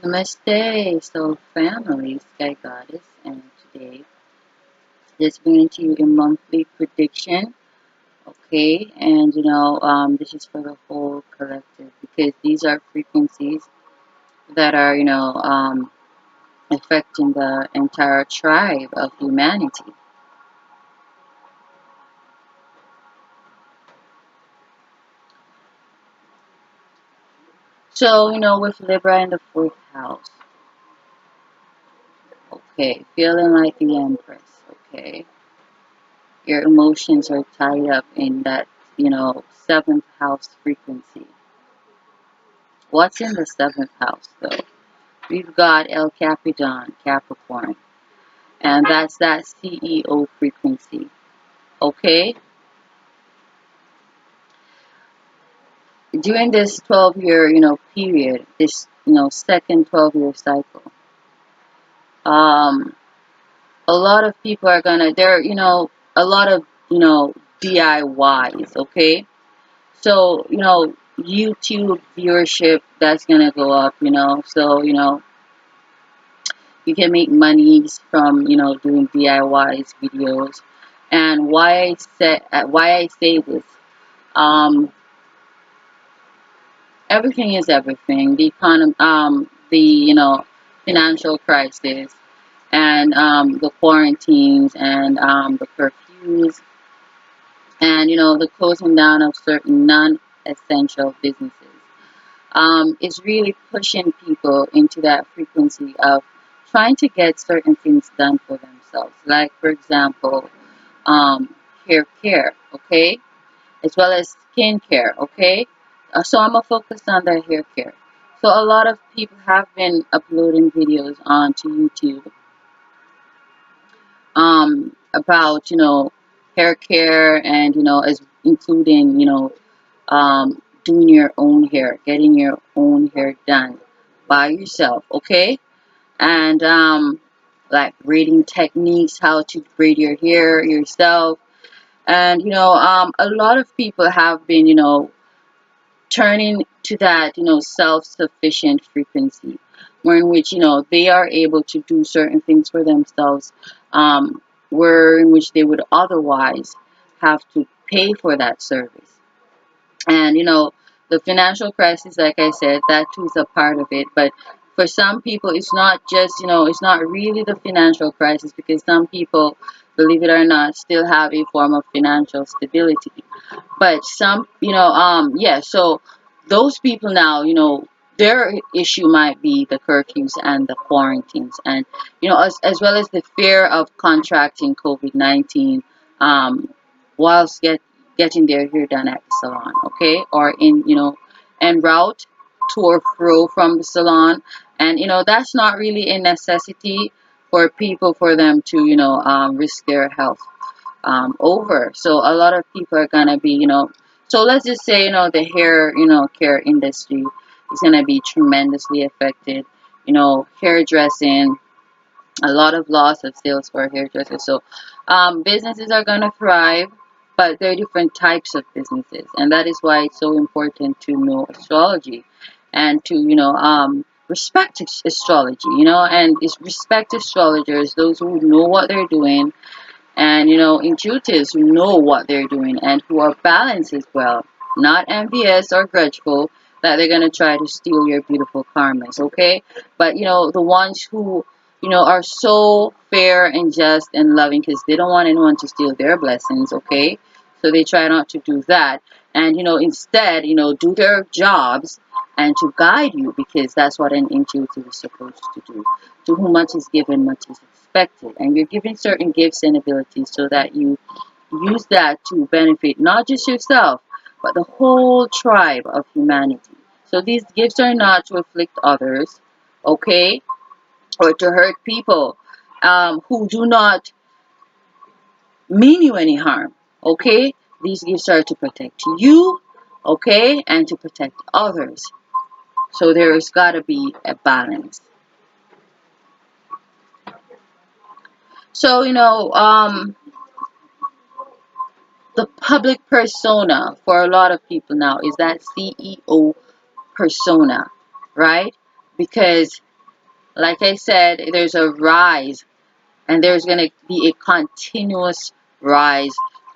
Namaste, so family, Sky Goddess, and today just bringing to you a monthly prediction, okay? And this is for the whole collective because these are frequencies that are, affecting the entire tribe of humanity. So, with Libra in the fourth house, okay, feeling like the Empress, okay? Your emotions are tied up in that, seventh house frequency. What's in the seventh house, though? We've got El Capitan, Capricorn, and that's that CEO frequency. Okay? During this 12-year, period, this, second 12-year cycle, um, a lot of people are gonna, a lot of, DIYs, okay? So, YouTube viewership, that's gonna go up, so, you can make monies from doing DIYs videos. And why I say this, um everything is everything, the economy, the financial crisis, and the quarantines, and the curfews, and the closing down of certain non-essential businesses, is really pushing people into that frequency of trying to get certain things done for themselves. Like, for example, um, hair care, okay, as well as skin care, okay. So I'm gonna focus on the hair care. So a lot of people have been uploading videos onto YouTube, about hair care, and as including doing your own hair, getting your own hair done by yourself, okay? And like braiding techniques, how to braid your hair yourself. And a lot of people have been turning to that self-sufficient frequency, where in which they are able to do certain things for themselves, where in which they would otherwise have to pay for that service. And the financial crisis, like I said, that too is a part of it. But for some people, it's not just, it's not really the financial crisis, because some people, believe it or not, still have a form of financial stability. But some, yeah, so those people now, their issue might be the curfews and the quarantines, and as well as the fear of contracting COVID-19, um, whilst getting their hair done at the salon, okay, or in en route to or fro from the salon. And that's not really a necessity for people, for them to risk their health over. So a lot of people are gonna be, so let's just say, the hair, care industry is gonna be tremendously affected. Hairdressing, a lot of loss of sales for hairdressers. So businesses are gonna thrive, but there are different types of businesses, and that is why it's so important to know astrology, and to respect astrology, and respect astrologers, those who know what they're doing, and intuitives who know what they're doing and who are balanced as well, not envious or grudgeful that they're gonna try to steal your beautiful karmas, okay? But the ones who are so fair and just and loving, because they don't want anyone to steal their blessings, okay? So they try not to do that, and instead do their jobs and to guide you, because that's what an intuitive is supposed to do. To whom much is given, much is expected. And you're given certain gifts and abilities so that you use that to benefit not just yourself, but the whole tribe of humanity. So these gifts are not to afflict others, okay, or to hurt people who do not mean you any harm, okay? These gifts are to protect you, okay, and to protect others. So there's got to be a balance. So, the public persona for a lot of people now is that CEO persona, right? Because, like I said, there's a rise, and there's going to be a continuous rise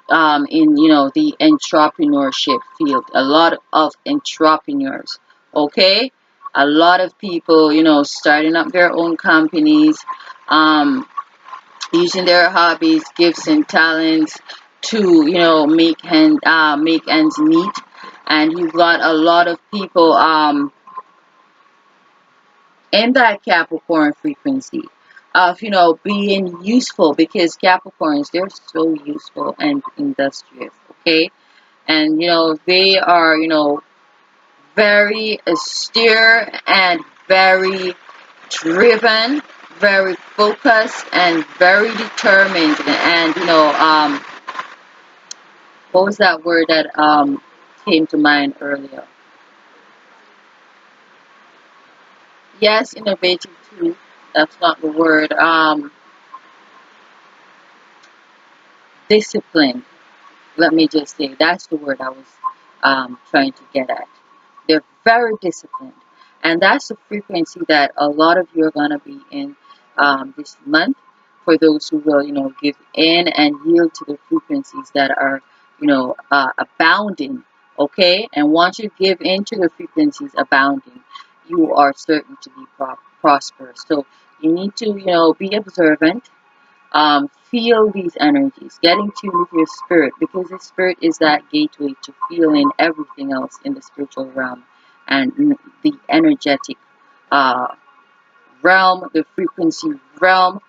in, the entrepreneurship field. A lot of entrepreneurs, okay? A lot of people, starting up their own companies, um, using their hobbies, gifts, and talents to, make ends meet. And you've got a lot of people in that Capricorn frequency of, being useful, because Capricorns, they're so useful and industrious, okay? And, they are, very austere and very driven, very focused, and very determined. And, what was that word that came to mind earlier? Yes, innovative too. That's not the word. Discipline. Let me just say, that's the word I was trying to get at. They're very disciplined. And that's the frequency that a lot of you are going to be in this month, for those who will, give in and yield to the frequencies that are, abounding. Okay? And once you give in to the frequencies abounding, you are certain to be prosperous. So you need to, be observant, feel these energies, get in tune with your spirit, because the spirit is that gateway to feeling everything else in the spiritual realm and the energetic uh, realm, the frequency realm.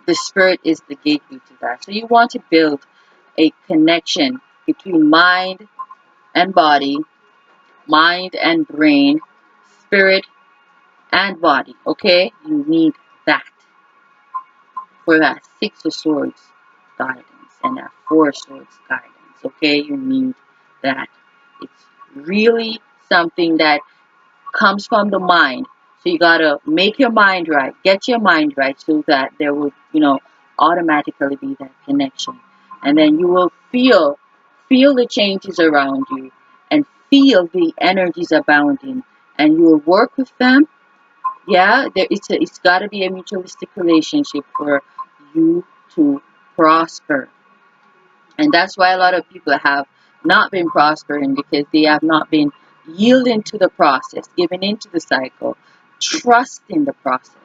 The spirit is the gateway to that. So you want to build a connection between mind and body, mind and brain, spirit and body. Okay, you need that for that Six of Swords guidance and that Four of Swords guidance. Okay, you need that. It's really something that comes from the mind. So you gotta make your mind right, get your mind right, so that there will, automatically be that connection, and then you will feel the changes around you, and feel the energies abounding, and you will work with them. Yeah, it's got to be a mutualistic relationship for you to prosper. And that's why a lot of people have not been prospering, because they have not been yielding to the process, giving into the cycle, trusting the process.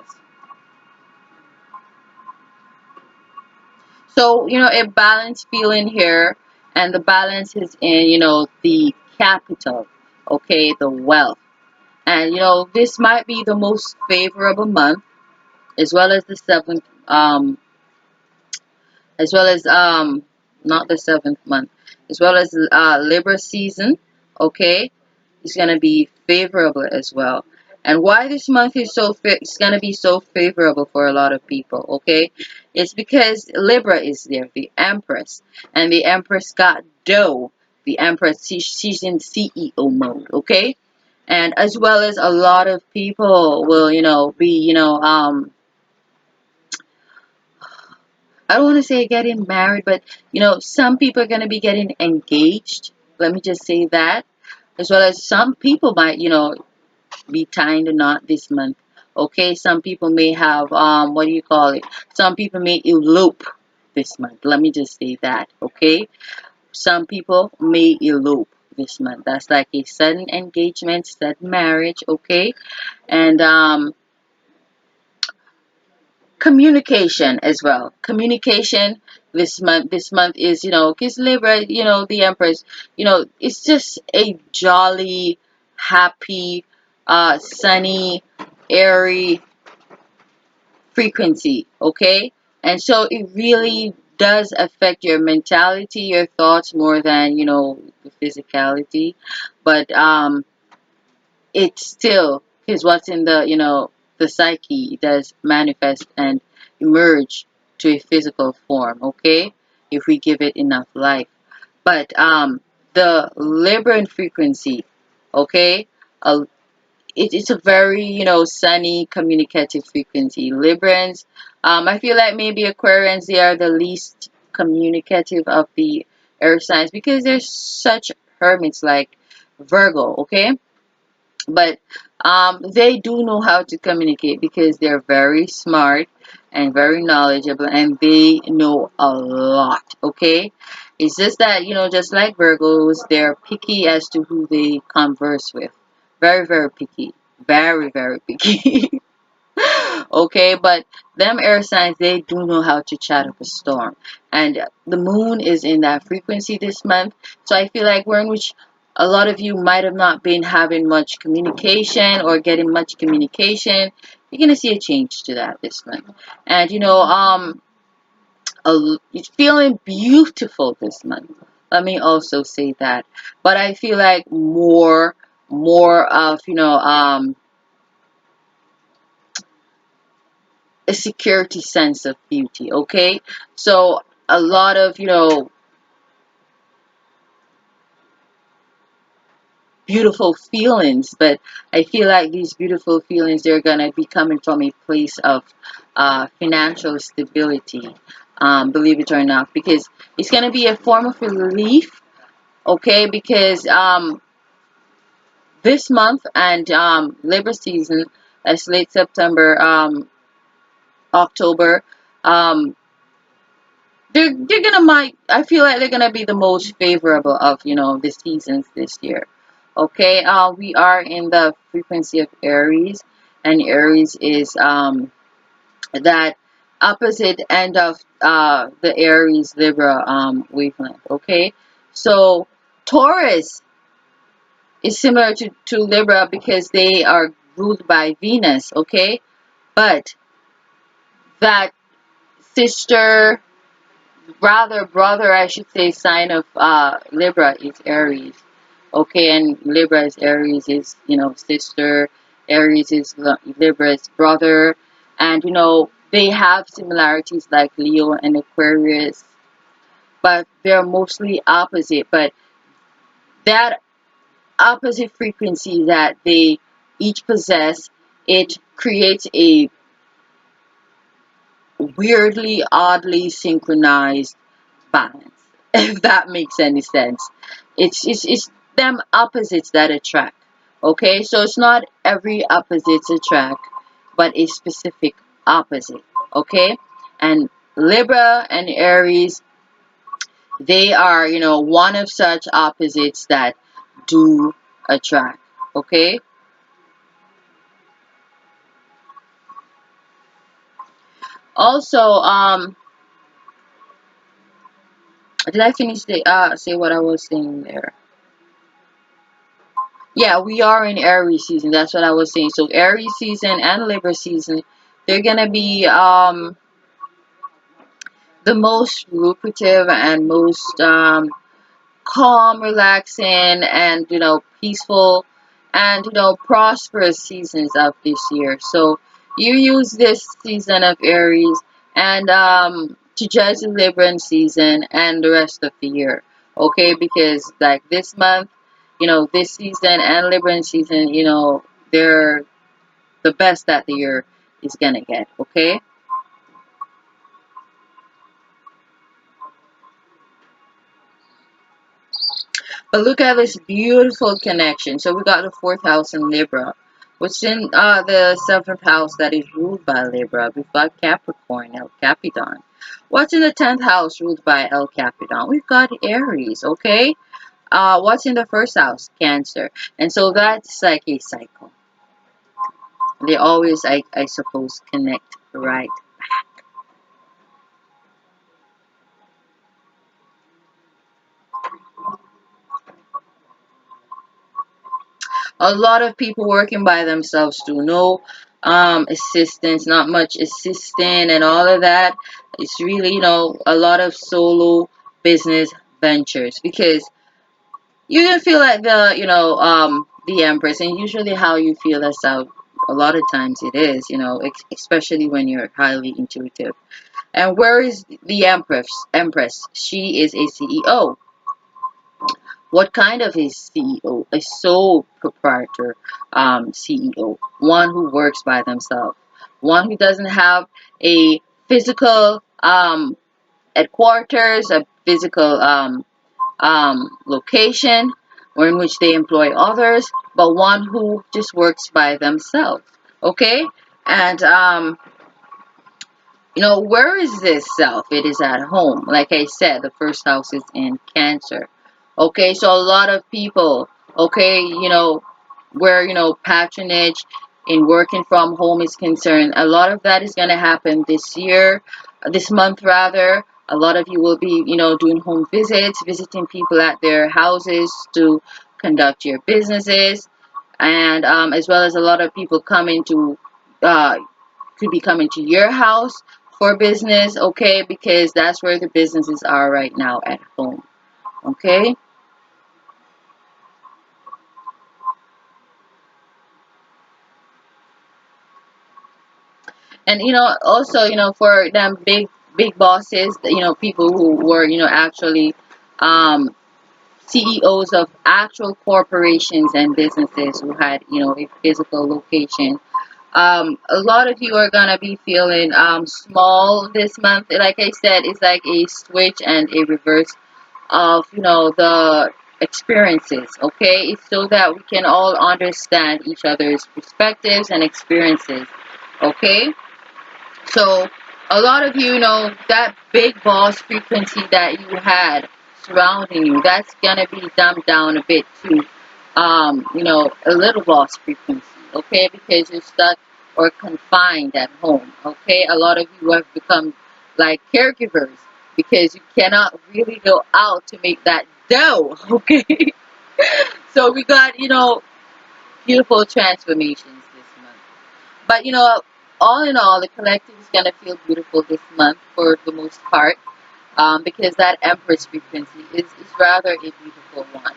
So, a balanced feeling here, and the balance is in, the capital, okay, the wealth. And, this might be the most favorable month, as well as the seventh as well as not the seventh month, as well as Libra season. Okay, it's gonna be favorable as well. And why this month is it's gonna be so favorable for a lot of people. Okay, it's because Libra is there, the Empress, and the Empress got dough. The Empress, she's in CEO mode. Okay, and as well as a lot of people will, be, I don't want to say getting married, but some people are going to be getting engaged. Let me just say that. As well as some people might, be tying the knot this month. Okay, some people may have, what do you call it? Some people may elope this month. Let me just say that. Okay, some people may elope this month. That's like a sudden engagement, sudden marriage. Okay, and communication as well. Communication this month is, because Libra, the Empress, it's just a jolly, happy, sunny, airy frequency. Okay, and so it really does affect your mentality, your thoughts, more than, the physicality. But it's still, because what's in the psyche does manifest and emerge to a physical form. Okay, if we give it enough life. But the Libran frequency, okay, it's a very, sunny, communicative frequency. Librans, I feel like maybe Aquarians, they are the least communicative of the air signs because they're such hermits like Virgo, okay? But they do know how to communicate because they're very smart and very knowledgeable, and they know a lot, okay? It's just that, just like Virgos, they're picky as to who they converse with. Very, very picky. Very, very picky. Okay, but them air signs, they do know how to chat up a storm. And the moon is in that frequency this month. So I feel like we're in which a lot of you might have not been having much communication or getting much communication. You're gonna see a change to that this month. And it's feeling beautiful this month. Let me also say that. But I feel like more of, a security sense of beauty, okay? So a lot of, beautiful feelings, but I feel like these beautiful feelings, they're gonna be coming from a place of financial stability, believe it or not, because it's gonna be a form of relief, okay? Because this month and Libra season, as late September, October, um, they're gonna might I feel like they're gonna be the most favorable of, the seasons this year. Okay, we are in the frequency of Aries, and Aries is that opposite end of the Aries Libra wavelength. Okay, so Taurus is similar to Libra because they are ruled by Venus. Okay, but that sister, rather brother, I should say, sign of Libra is Aries. Okay, and Libra is Aries is, sister. Aries is Libra's brother, and they have similarities like Leo and Aquarius, but they're mostly opposite. But that opposite frequency that they each possess, it creates a weirdly, oddly synchronized balance, if that makes any sense. It's them opposites that attract. Okay, so it's not every opposites attract, but a specific opposite. Okay, and Libra and Aries, they are, one of such opposites that do attract. Okay, also, did I finish the say what I was saying there? Yeah, we are in Aries season. That's what I was saying. So Aries season and Libra season, they're gonna be the most lucrative and most calm, relaxing, and peaceful, and prosperous seasons of this year. So you use this season of Aries and to judge the Libran season and the rest of the year. Okay, because like this month, this season and Libran season, they're the best that the year is gonna get. Okay. But look at this beautiful connection. So we got the fourth house in Libra, which in the seventh house that is ruled by Libra. We've got Capricorn, El Capitan. What's in the 10th house ruled by El Capitan? We've got Aries, okay? What's in the first house? Cancer. And so that's like a cycle. They always, I suppose, connect right. A lot of people working by themselves too. No assistance, not much assistant and all of that. It's really, a lot of solo business ventures because you can feel like the Empress, and usually how you feel that's how a lot of times it is, especially when you're highly intuitive. And where is the Empress? She is a CEO. What kind of a CEO? A sole proprietor CEO, one who works by themselves, one who doesn't have a physical headquarters, a physical location, or in which they employ others, but one who just works by themselves. Okay, and where is this self? It is at home. Like I said, the first house is in Cancer. Okay, so a lot of people, okay, where, patronage in working from home is concerned, a lot of that is going to happen this year, this month rather. A lot of you will be, doing home visits, visiting people at their houses to conduct your businesses, and as well as a lot of people coming to uh, could be coming to your house for business, okay? Because that's where the businesses are right now, at home, okay? And also, for them big bosses, people who were, actually um, CEOs of actual corporations and businesses who had, a physical location. A lot of you are gonna be feeling small this month. Like I said, it's like a switch and a reverse of the experiences. Okay, it's so that we can all understand each other's perspectives and experiences. Okay, so a lot of you know that big boss frequency that you had surrounding you, that's gonna be dumbed down a bit to a little boss frequency, okay? Because you're stuck or confined at home. Okay, a lot of you have become like caregivers because you cannot really go out to make that dough. Okay. So we got beautiful transformations this month. But all in all, the collective is gonna feel beautiful this month for the most part, because that Empress frequency is rather a beautiful one.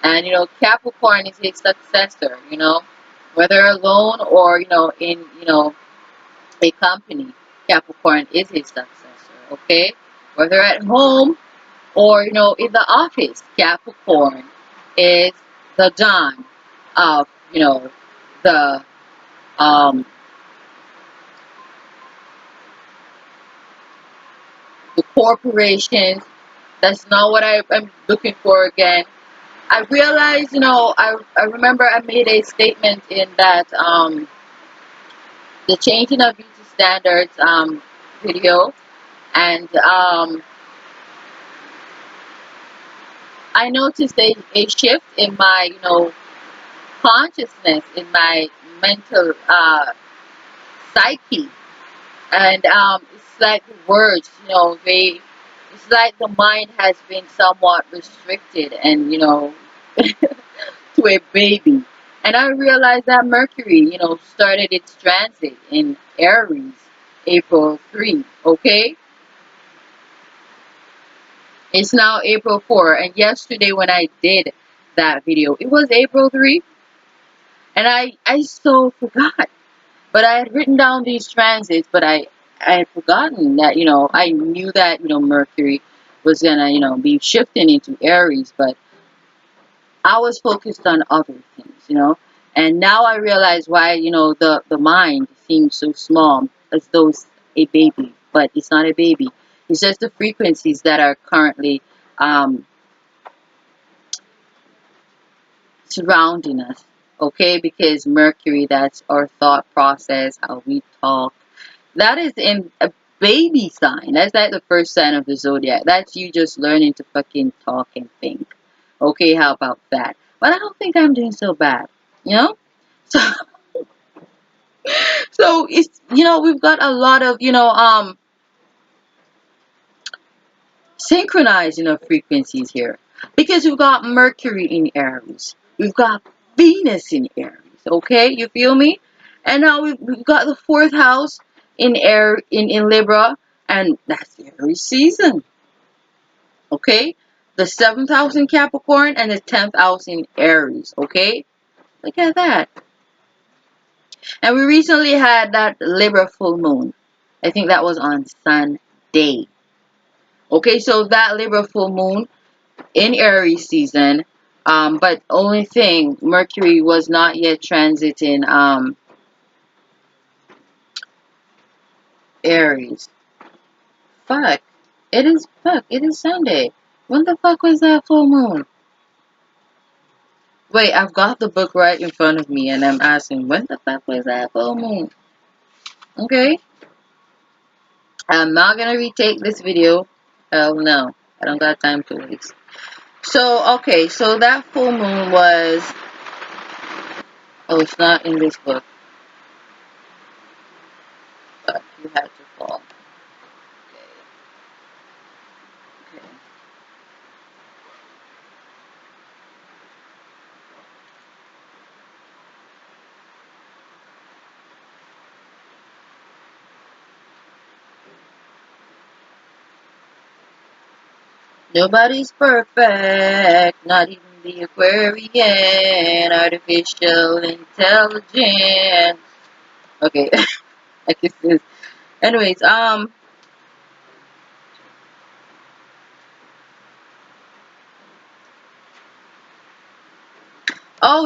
And Capricorn is a successor. Whether alone or in a company, Capricorn is a successor. Okay, whether at home or in the office, Capricorn is the dawn of the um, the corporations. That's not what I'm looking for again. I realized, I remember I made a statement in that the changing of beauty standards video, and I noticed a shift in my, consciousness, in my mental psyche, and it's like the words, it's like the mind has been somewhat restricted, and to a baby. And I realized that Mercury, started its transit in Aries, April 3, okay? It's now April 4, and yesterday when I did that video, it was April 3, and I so forgot. But I had written down these transits, but I had forgotten that, I knew that, Mercury was gonna, be shifting into Aries, but I was focused on other things. And now I realize why, the mind seems so small, as though it's a baby, but it's not a baby. It's just the frequencies that are currently um, surrounding us. Okay, because Mercury, that's our thought process, how we talk. That is in a baby sign. That's like the first sign of the zodiac. That's you just learning to fucking talk and think. Okay, how about that? But I don't think I'm doing so bad. You know? So so it's we've got a lot of synchronizing of frequencies here. Because we've got Mercury in Aries. We've got Venus in Aries. Okay, you feel me? And now we've got the fourth house in air in Libra, and that's the Aries season. Okay? The seventh house in Capricorn and the 10th house in Aries. Okay? Look at that. And we recently had that Libra full moon. I think that was on Sunday. Okay, so that Libra full moon in Aries season. But only thing, Mercury was not yet transiting Aries. Fuck. It is Sunday. When the fuck was that full moon? Wait, I've got the book right in front of me and I'm asking, when the fuck was that full moon? Okay. I'm not gonna retake this video. Hell no. I don't got time to waste. So, okay, so that full moon was... Oh, it's not in this book. But you had to fall. Okay. Nobody's perfect, not even the Aquarian, artificial intelligence. Okay, I guess this. Anyways, oh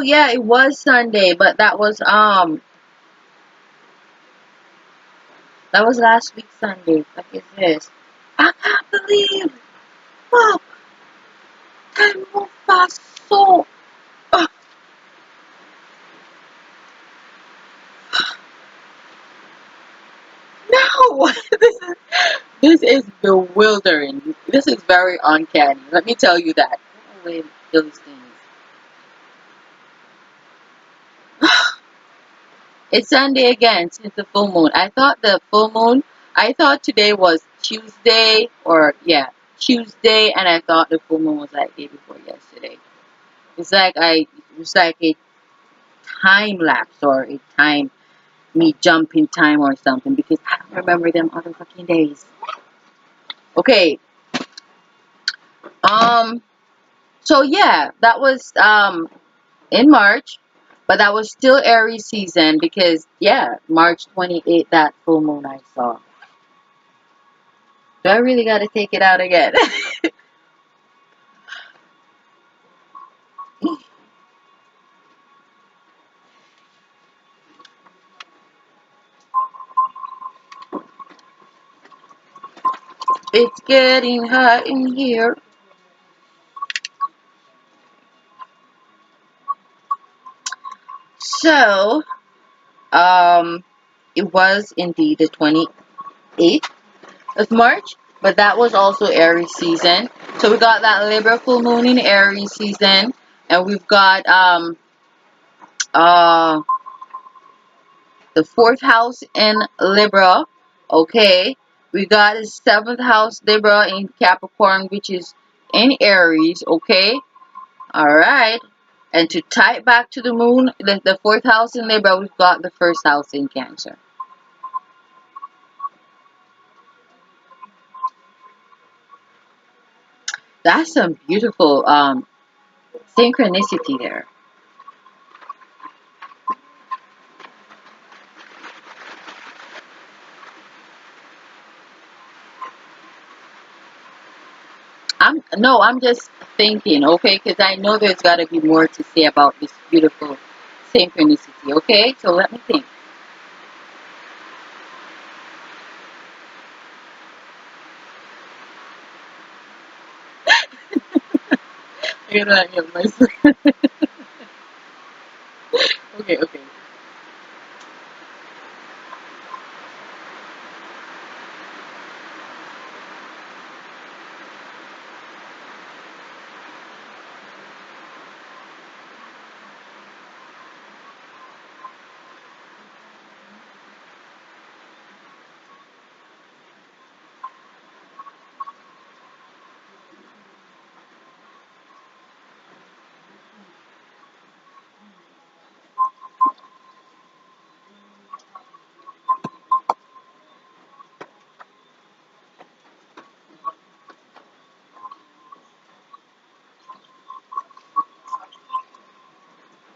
yeah, it was Sunday, but that was last week Sunday. What is this? I can't believe. Fuck, time moved fast so. Uh, no, this is bewildering. This is very uncanny. Let me tell you that. Wait, those things. It's Sunday again since the full moon. I thought today was Tuesday, or yeah, Tuesday, and I thought the full moon was like day before yesterday. It's like a time lapse or a time, me jump in time or something because I don't remember them other fucking days. Okay, um, so yeah, that was in March, but that was still Aries season because yeah, March 28th, that full moon I saw. Do I really got to take it out again? It's getting hot in here. So, um, it was indeed the 28th of March, but that was also Aries season. So we got that Libra full moon in Aries season, and we've got uh the fourth house in Libra. Okay, we got the seventh house Libra in Capricorn, which is in Aries. Okay, all right. And to tie it back to the moon, the fourth house in Libra, we've got the first house in Cancer. That's some beautiful synchronicity there. I'm just thinking, okay, because I know there's got to be more to say about this beautiful synchronicity. Okay, so let me think. I gotta let me have my okay, okay.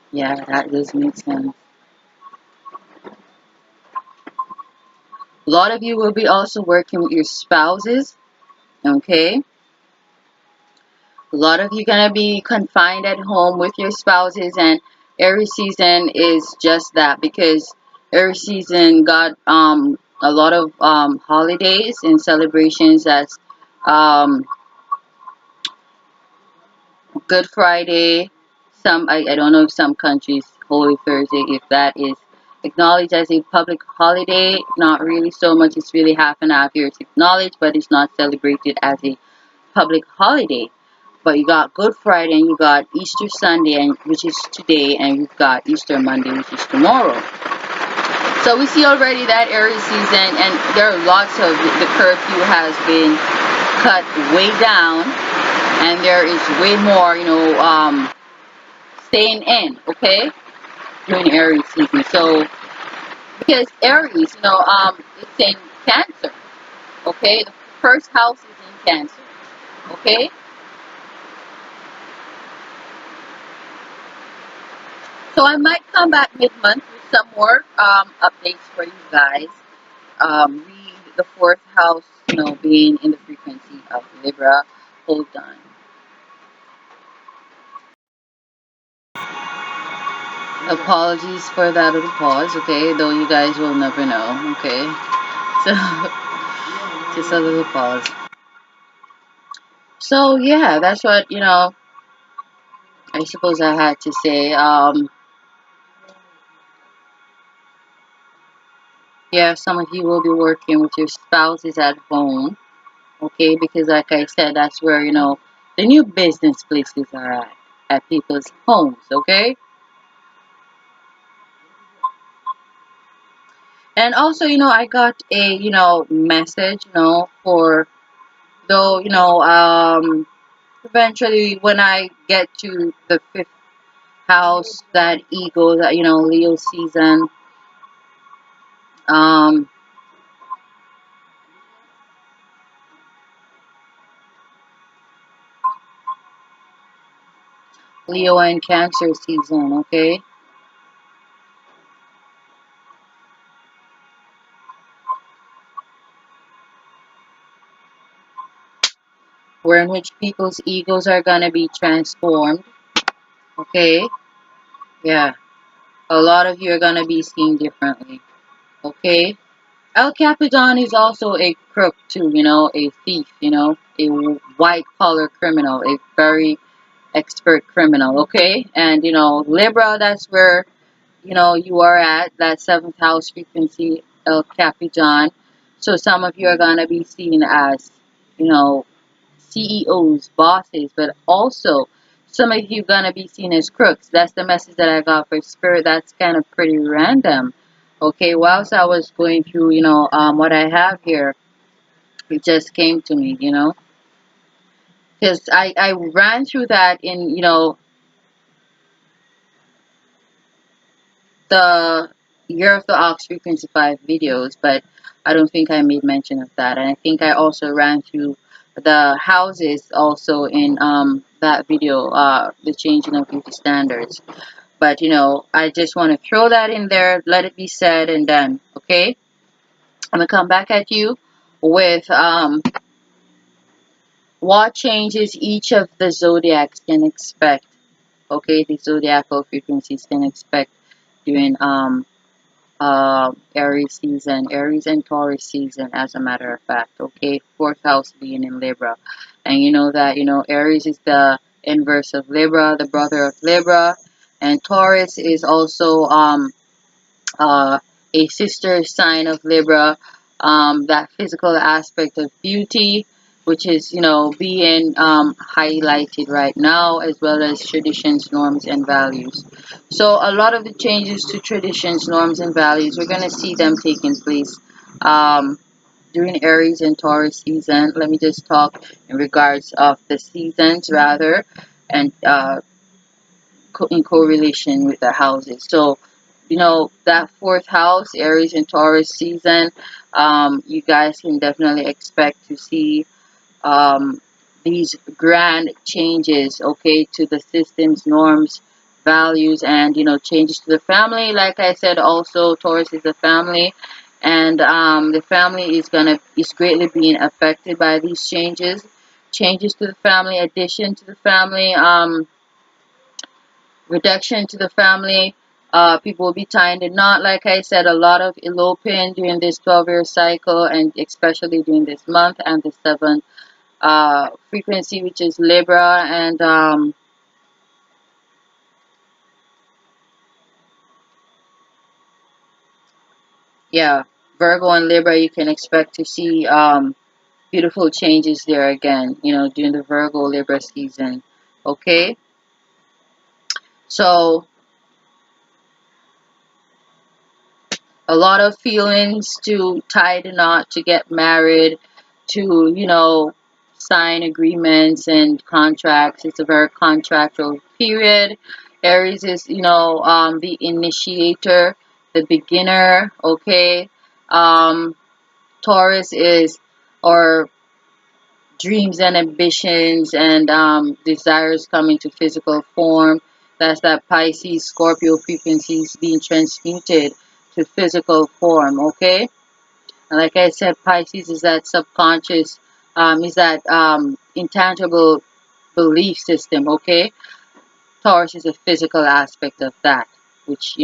Yeah, that does make sense. A lot of you will be also working with your spouses. Okay, a A lot of you gonna be confined at home with your spouses, and Aries season is just that, because Aries season got a lot of holidays and celebrations. That's um Good Friday. I don't know if some countries Holy Thursday, if that is acknowledged as a public holiday. Not really so much. It's really half and half here. It's acknowledged, but it's not celebrated as a public holiday. But you got Good Friday, and you got Easter Sunday, and which is today, and you've got Easter Monday, which is tomorrow. So we see already that Aries season, and there are lots of the curfew has been cut way down, and there is way more, staying in, okay, during Aries season. So because Aries, it's in Cancer, okay. The first house is in Cancer, okay. So I might come back mid-month with some more updates for you guys. Read the fourth house, being in the frequency of Libra. Hold on. Apologies for that little pause, okay? Though you guys will never know, okay? So, just a little pause. So, yeah, that's what, I suppose I had to say. Yeah, some of you will be working with your spouses at home, okay? Because, like I said, that's where, the new business places are at people's homes, okay? And also, I got a, message, for though, eventually when I get to the fifth house, that ego, that, Leo season, um, Leo and Cancer season, okay, where in which people's egos are gonna be transformed, okay, yeah, a lot of you are gonna be seen differently, okay. El Capitan is also a crook too, a thief, a white collar criminal, a very expert criminal, okay? And Libra, that's where you are at, that seventh house frequency, El Capitan. So some of you are gonna be seen as, you know, CEOs, bosses, but also some of you gonna be seen as crooks. That's the message that I got for spirit. That's kind of pretty random. Okay, whilst I was going through, what I have here, it just came to me, because I ran through that in, the Year of the Ox Frequency 5 videos, but I don't think I made mention of that. And I think I also ran through the houses also in that video, the changing of beauty standards. But I just want to throw that in there, let it be said and done. Okay, I'm gonna come back at you with what changes each of the zodiacs can expect. Okay, the zodiacal frequencies can expect during Aries season, Aries and Taurus season, as a matter of fact. Okay, fourth house being in Libra, and you know that Aries is the inverse of Libra, the brother of Libra, and Taurus is also uh, a sister sign of Libra. That physical aspect of beauty, which is being highlighted right now, as well as traditions, norms, and values. So a lot of the changes to traditions, norms, and values, we're gonna see them taking place um, during Aries and Taurus season. Let me just talk in regards of the seasons rather, and in correlation with the houses. So, that fourth house, Aries and Taurus season, you guys can definitely expect to see um, these grand changes, okay, to the systems, norms, values, and changes to the family. Like I said, also Taurus is a family, and the family is greatly being affected by these changes. changes to the family, addition to the family, reduction to the family. People will be tying the knot. Like I said, a lot of eloping during this 12-year cycle, and especially during this month and the seventh frequency, which is Libra. And yeah, Virgo and Libra, you can expect to see beautiful changes there again, during the Virgo Libra season. Okay, so a lot of feelings to tie the knot, to get married, to, sign agreements and contracts. It's a very contractual period. Aries is, the initiator, the beginner, okay? Um, Taurus is our dreams and ambitions and desires come into physical form. That's that Pisces, Scorpio frequencies being transmuted to physical form, okay? And like I said, Pisces is that subconscious, is that intangible belief system, okay? Taurus is a physical aspect of that, which,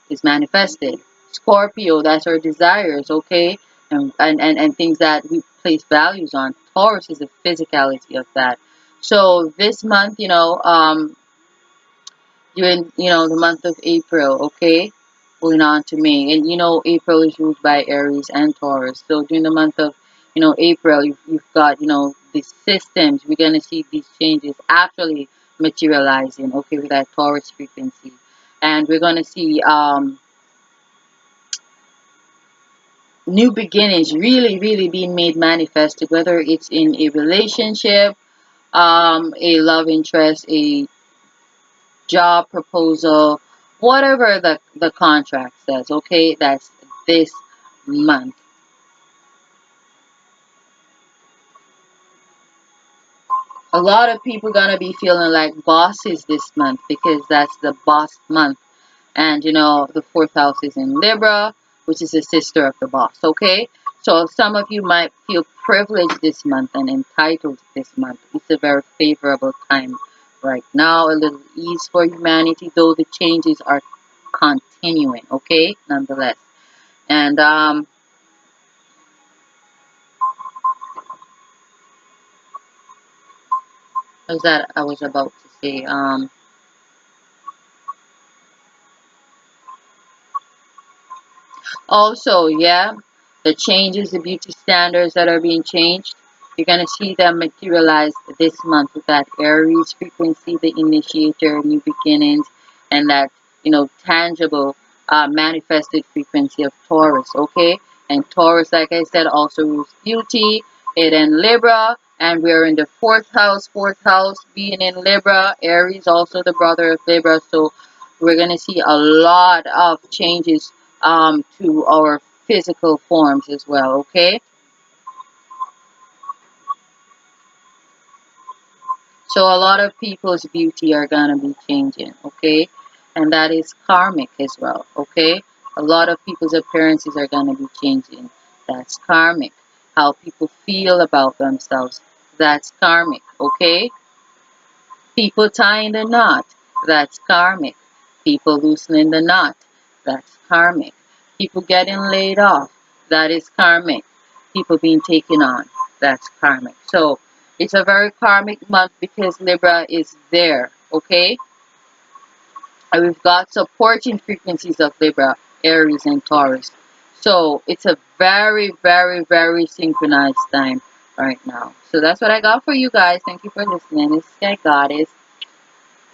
is manifested. Scorpio, that's our desires, okay? And things that we place values on. Taurus is the physicality of that. So this month, during the month of April, okay, going on to May, and April is ruled by Aries and Taurus. So during the month of April, you've got these systems. We're gonna see these changes actually materializing, okay, with that Taurus frequency, and we're gonna see new beginnings really really being made manifested, whether it's in a relationship, a love interest, a job proposal, whatever the contract says, okay, that's this month. A lot of people gonna be feeling like bosses this month because that's the boss month. And the fourth house is in Libra, which is a sister of the boss, okay? So some of you might feel privileged this month and entitled this month. It's a very favorable time right now. A little ease for humanity, though the changes are continuing, okay, nonetheless. And what was that I was about to say? Also, yeah, the changes, the beauty standards that are being changed, you're going to see them materialize this month with that Aries frequency, the initiator, new beginnings, and that, tangible, manifested frequency of Taurus, okay? And Taurus, like I said, also rules beauty, it in Libra, and we're in the fourth house being in Libra. Aries, also the brother of Libra, so we're going to see a lot of changes to our physical forms as well, okay? So a lot of people's beauty are gonna be changing, okay? And that is karmic as well, okay? A lot of people's appearances are gonna be changing. That's karmic. How people feel about themselves, that's karmic, okay? People tying the knot, that's karmic. People loosening the knot, that's karmic. People getting laid off, that is karmic. People being taken on, that's karmic. So it's a very karmic month because Libra is there, okay? And we've got supporting frequencies of Libra, Aries, and Taurus. So it's a very, very, very synchronized time right now. So that's what I got for you guys. Thank you for listening. This is Sky Goddess.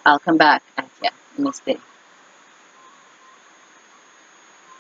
I'll come back at ya. Namaste.